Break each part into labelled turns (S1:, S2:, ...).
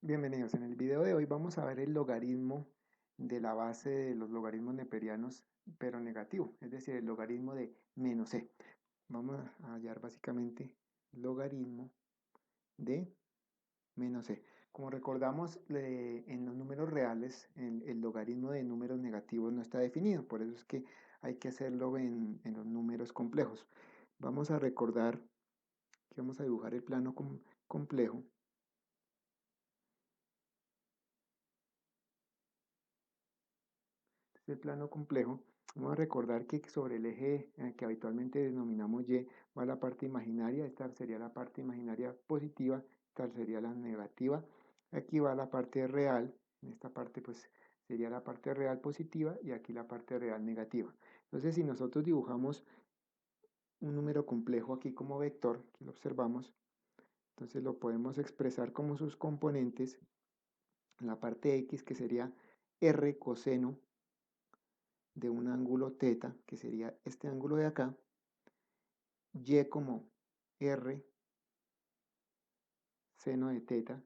S1: Bienvenidos. En el video de hoy vamos a ver el logaritmo de la base de los logaritmos neperianos, pero negativo, es decir, el logaritmo de menos e. Vamos a hallar básicamente logaritmo de menos e. Como recordamos, en los números reales, el logaritmo de números negativos no está definido, por eso es que hay que hacerlo en los números complejos. Vamos a recordar que vamos a dibujar el plano complejo. Este plano complejo, vamos a recordar que sobre el eje que habitualmente denominamos Y va la parte imaginaria, esta sería la parte imaginaria positiva, esta sería la negativa, aquí va la parte real, en esta parte pues sería la parte real positiva y aquí la parte real negativa. Entonces si nosotros dibujamos un número complejo aquí como vector, que lo observamos, entonces lo podemos expresar como sus componentes, en la parte X que sería R coseno de un ángulo teta, que sería este ángulo de acá, y como r seno de teta,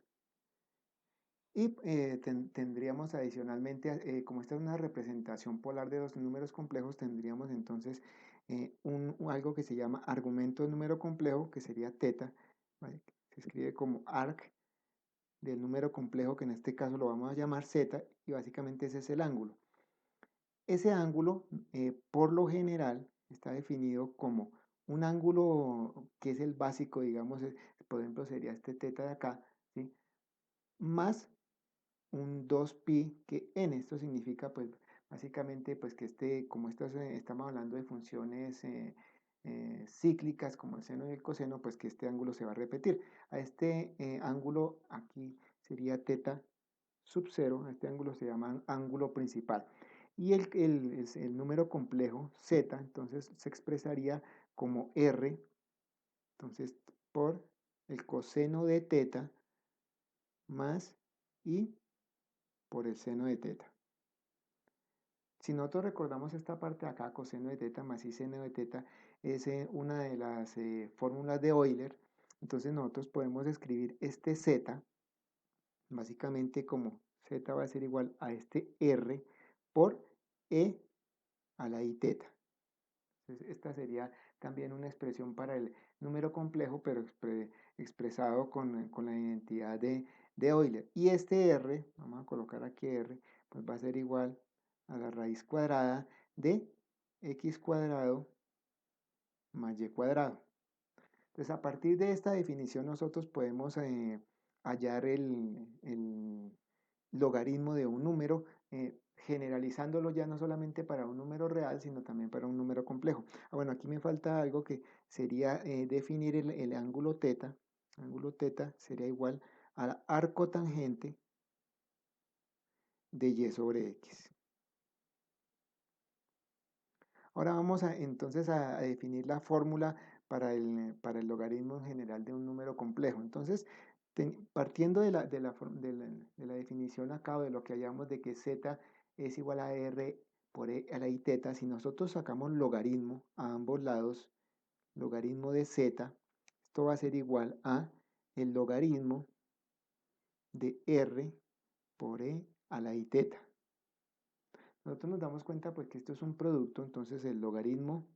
S1: y tendríamos adicionalmente, como esta es una representación polar de los números complejos, tendríamos entonces algo que se llama argumento de número complejo, que sería teta, ¿vale? Se escribe como arc del número complejo, que en este caso lo vamos a llamar z, y básicamente ese es el ángulo. Ese ángulo, por lo general, está definido como un ángulo que es el básico, digamos, por ejemplo, sería este teta de acá, ¿sí? Más un 2pi que n. Esto significa, pues, básicamente, pues, que como estamos hablando de funciones cíclicas, como el seno y el coseno, pues, que este ángulo se va a repetir. A este ángulo aquí sería teta sub 0, a este ángulo se llama ángulo principal. Y el número complejo z, entonces se expresaría como r, entonces por el coseno de teta más i por el seno de teta. Si nosotros recordamos esta parte de acá, coseno de teta más i seno de teta, es una de las fórmulas de Euler. Entonces nosotros podemos escribir este z, básicamente como z va a ser igual a este r por e a la i teta. Entonces, esta sería también una expresión para el número complejo, pero expresado con la identidad de Euler. Y este r, vamos a colocar aquí r, pues va a ser igual a la raíz cuadrada de x cuadrado más y cuadrado. Entonces, a partir de esta definición, nosotros podemos hallar el logaritmo de un número, generalizándolo ya no solamente para un número real, sino también para un número complejo. Bueno, aquí me falta algo que sería definir el ángulo teta. Ángulo teta sería igual al arco tangente de y sobre x. Ahora vamos entonces a definir la fórmula para el logaritmo general de un número complejo. Entonces, partiendo de la definición acá, de lo que hallamos de que z es igual a r por e a la i teta, si nosotros sacamos logaritmo a ambos lados, logaritmo de z, esto va a ser igual a el logaritmo de r por e a la i teta. Nosotros nos damos cuenta pues que esto es un producto, entonces el logaritmo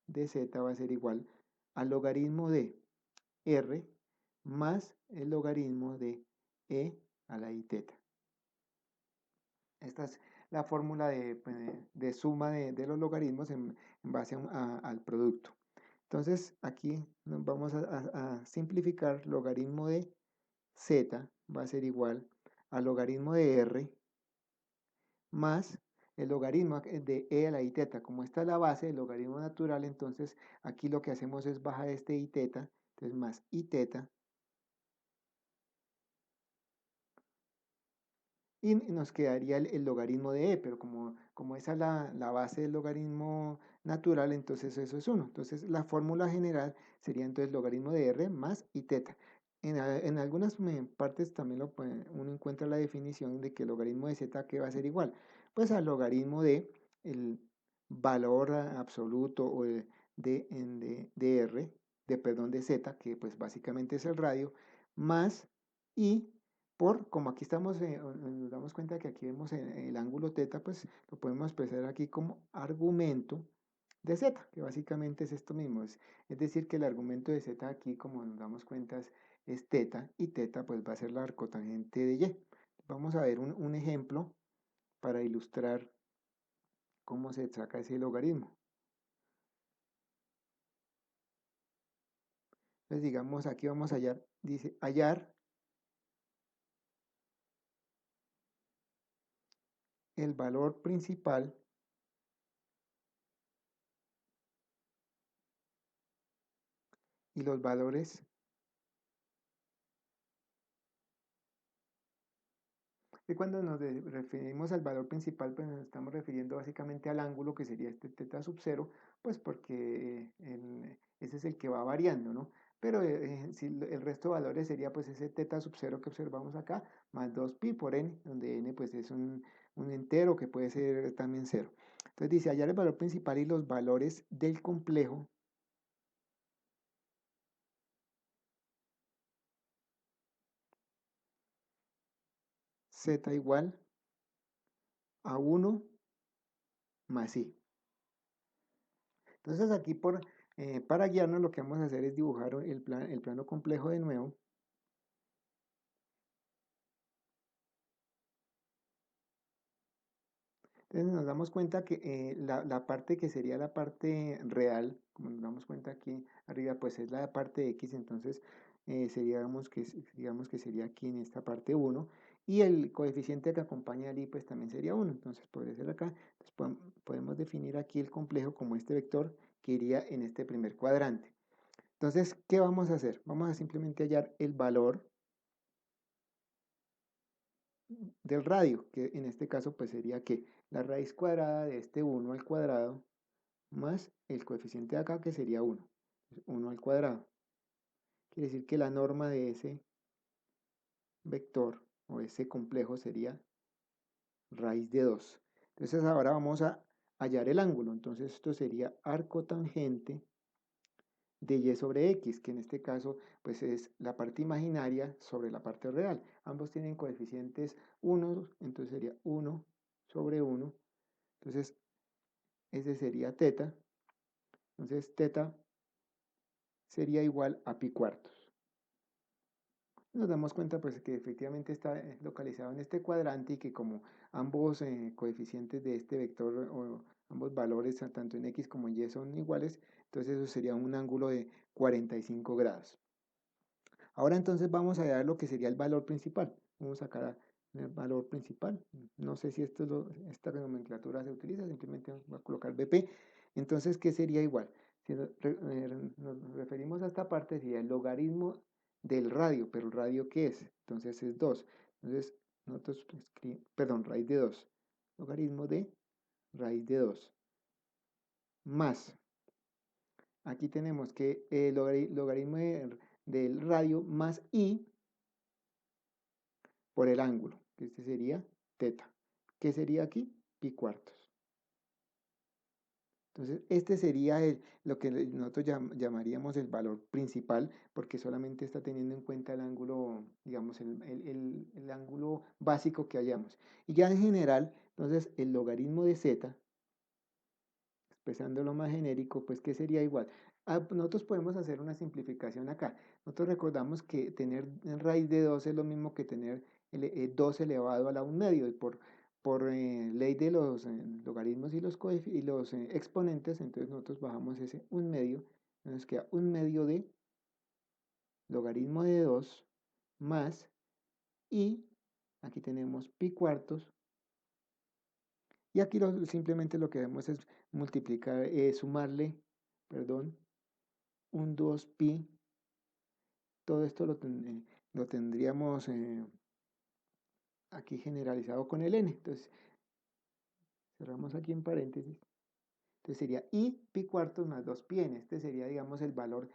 S1: de z va a ser igual al logaritmo de r más el logaritmo de e a la i teta. Esta es la fórmula de suma de los logaritmos en base al producto. Entonces aquí vamos a simplificar. Logaritmo de z va a ser igual al logaritmo de r más el logaritmo de e a la i teta. Como esta es la base del logaritmo natural, entonces aquí lo que hacemos es bajar este i teta, entonces más i teta, y nos quedaría el logaritmo de e, pero como esa es la base del logaritmo natural, entonces eso es 1. Entonces la fórmula general sería entonces logaritmo de r más i teta. En algunas partes también uno encuentra la definición de que el logaritmo de z que va a ser igual, pues al logaritmo de el valor absoluto o de r, perdón, de z, que pues básicamente es el radio, más i como aquí estamos, nos damos cuenta que aquí vemos el ángulo teta, pues lo podemos expresar aquí como argumento de z, que básicamente es esto mismo, es decir, que el argumento de z aquí, como nos damos cuenta, es teta, y teta pues va a ser la arcotangente de y. Vamos a ver un ejemplo para ilustrar cómo se saca ese logaritmo. Entonces digamos, aquí vamos a hallar, dice hallar el valor principal y los valores. Y cuando nos referimos al valor principal, pues nos estamos refiriendo básicamente al ángulo que sería este teta sub 0, pues porque ese es el que va variando, ¿no? Pero si el resto de valores sería pues ese teta sub 0 que observamos acá, más 2pi por n, donde n pues es un entero que puede ser también cero. Entonces dice hallar el valor principal y los valores del complejo z igual a 1 más i. Entonces aquí para guiarnos lo que vamos a hacer es dibujar el plano complejo de nuevo. Entonces nos damos cuenta que la parte que sería la parte real, como nos damos cuenta aquí arriba, pues es la parte de x, entonces digamos que sería aquí en esta parte 1, y el coeficiente que acompaña al i pues también sería 1, entonces podría ser acá. Entonces podemos definir aquí el complejo como este vector que iría en este primer cuadrante. Entonces, ¿qué vamos a hacer? Vamos a simplemente hallar el valor del radio, que en este caso pues sería que la raíz cuadrada de este 1 al cuadrado más el coeficiente de acá que sería 1, 1 al cuadrado. Quiere decir que la norma de ese vector o ese complejo sería raíz de 2. Entonces ahora vamos a hallar el ángulo, entonces esto sería arco tangente de y sobre x, que en este caso pues es la parte imaginaria sobre la parte real. Ambos tienen coeficientes 1, entonces sería 1 sobre 1. Entonces ese sería teta. Entonces teta sería igual a pi cuartos. Nos damos cuenta pues que efectivamente está localizado en este cuadrante y que como ambos coeficientes de este vector o ambos valores tanto en x como en y son iguales, entonces eso sería un ángulo de 45 grados. Ahora entonces vamos a dar lo que sería el valor principal. Vamos a sacar el valor principal. No sé si esta nomenclatura se utiliza, simplemente vamos a colocar BP. Entonces, ¿qué sería igual? Si nos referimos a esta parte, sería el logaritmo del radio, pero ¿el radio qué es? Entonces es 2. Entonces, nosotros perdón, raíz de 2. Logaritmo de raíz de 2. Más. Aquí tenemos que el logaritmo del radio más i por el ángulo, que este sería teta. ¿Qué sería aquí? Pi cuartos. Entonces, este sería lo que nosotros llamaríamos el valor principal, porque solamente está teniendo en cuenta el ángulo, digamos, el ángulo básico que hayamos. Y ya en general, entonces, el logaritmo de z, expresándolo más genérico, pues, ¿qué sería igual? Nosotros podemos hacer una simplificación acá. Nosotros recordamos que tener raíz de 2 es lo mismo que tener 2 elevado a la 1 medio. Y por ley de los logaritmos y los exponentes, entonces nosotros bajamos ese 1 medio. Nos queda 1 medio de logaritmo de 2 más y aquí tenemos pi cuartos. Y aquí simplemente lo que hacemos es multiplicar, sumarle, perdón, un 2pi. Todo esto lo tendríamos aquí generalizado con el n. Entonces, cerramos aquí en paréntesis. Entonces sería i pi cuartos más 2pi n. Este sería, digamos, el valor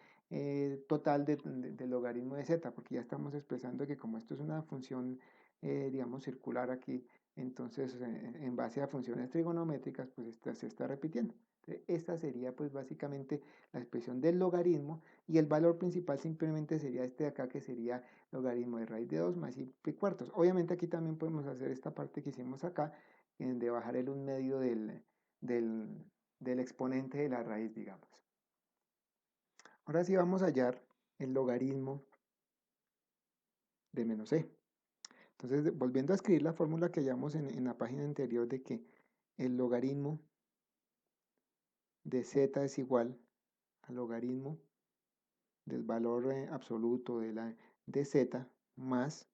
S1: total del logaritmo de z, porque ya estamos expresando que como esto es una función, digamos, circular aquí, entonces en base a funciones trigonométricas, pues se está repitiendo. Esta sería pues básicamente la expresión del logaritmo y el valor principal simplemente sería este de acá que sería logaritmo de raíz de 2 más i pi cuartos. Obviamente aquí también podemos hacer esta parte que hicimos acá de bajar el 1/2 del, del exponente de la raíz, digamos. Ahora sí vamos a hallar el logaritmo de menos e. Entonces, volviendo a escribir la fórmula que hallamos en la página anterior de que el logaritmo de z es igual al logaritmo del valor absoluto de z más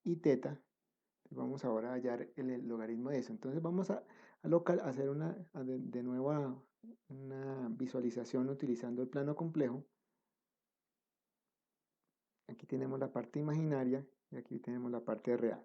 S1: y teta, vamos ahora a hallar el logaritmo de eso. Entonces vamos a hacer de nuevo una visualización utilizando el plano complejo. Aquí tenemos la parte imaginaria y aquí tenemos la parte real.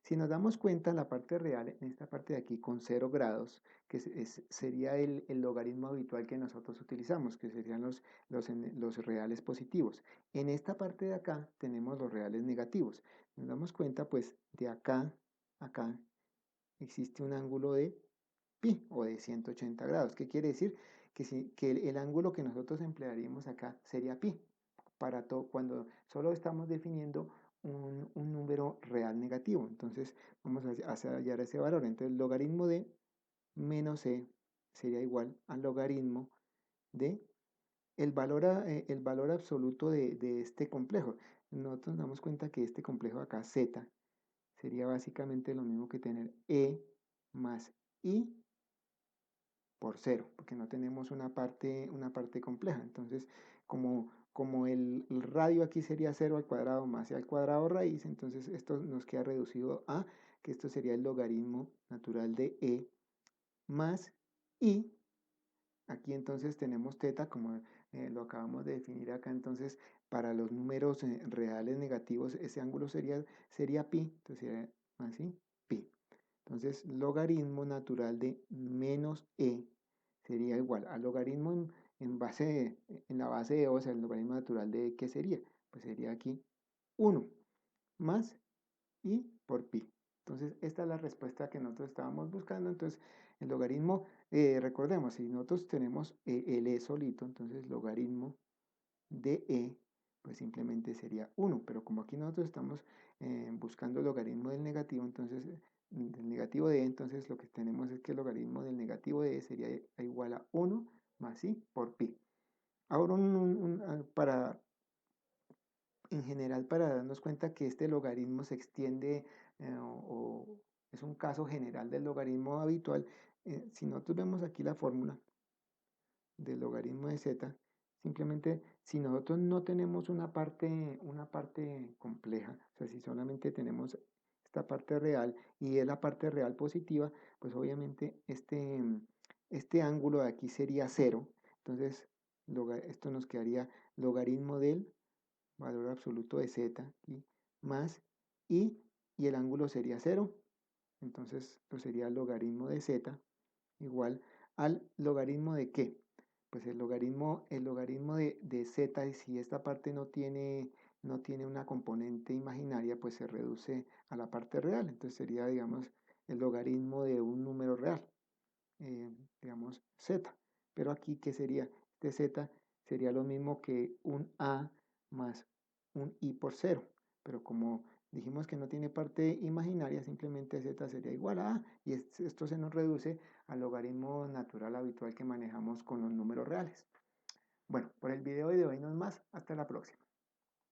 S1: Si nos damos cuenta, la parte real, en esta parte de aquí con 0 grados, que sería el logaritmo habitual que nosotros utilizamos, que serían los reales positivos. En esta parte de acá tenemos los reales negativos. Nos damos cuenta, pues, de acá a acá existe un ángulo de pi o de 180 grados. ¿Qué quiere decir? Que el ángulo que nosotros emplearíamos acá sería pi para todo cuando solo estamos definiendo un número real negativo. Entonces vamos a hallar ese valor. Entonces el logaritmo de menos e sería igual al logaritmo de el valor absoluto de este complejo. Nosotros nos damos cuenta que este complejo acá, z, sería básicamente lo mismo que tener e más i por 0, porque no tenemos una parte compleja. Entonces, como el radio aquí sería 0 al cuadrado más e al cuadrado raíz, entonces esto nos queda reducido a que esto sería el logaritmo natural de e más i. Aquí entonces tenemos teta, como lo acabamos de definir acá, entonces para los números reales negativos ese ángulo sería pi, entonces sería así, pi. Entonces, logaritmo natural de menos e sería igual al logaritmo en la base de o sea, el logaritmo natural de e, ¿qué sería? Pues sería aquí 1 más i por pi. Entonces, esta es la respuesta que nosotros estábamos buscando. Entonces, el logaritmo, recordemos, si nosotros tenemos el e solito, entonces logaritmo de e, pues simplemente sería 1. Pero como aquí nosotros estamos buscando el logaritmo del negativo, entonces del negativo de e, entonces lo que tenemos es que el logaritmo del negativo de e sería igual a 1 más i por pi. Ahora en general para darnos cuenta que este logaritmo se extiende o es un caso general del logaritmo habitual, si nosotros vemos aquí la fórmula del logaritmo de z, simplemente si nosotros no tenemos una parte compleja, o sea, si solamente tenemos esta parte real y es la parte real positiva, pues obviamente este ángulo de aquí sería 0, entonces esto nos quedaría logaritmo del valor absoluto de z y más y el ángulo sería 0, entonces esto sería logaritmo de z igual al logaritmo de ¿qué? Pues el logaritmo de z, y si esta parte no tiene una componente imaginaria, pues se reduce a la parte real. Entonces sería, digamos, el logaritmo de un número real, digamos, z. Pero aquí, ¿qué sería? Este z sería lo mismo que un a más un i por 0. Pero como dijimos que no tiene parte imaginaria, simplemente z sería igual a y esto se nos reduce al logaritmo natural habitual que manejamos con los números reales. Bueno, por el video de hoy no es más. Hasta la próxima.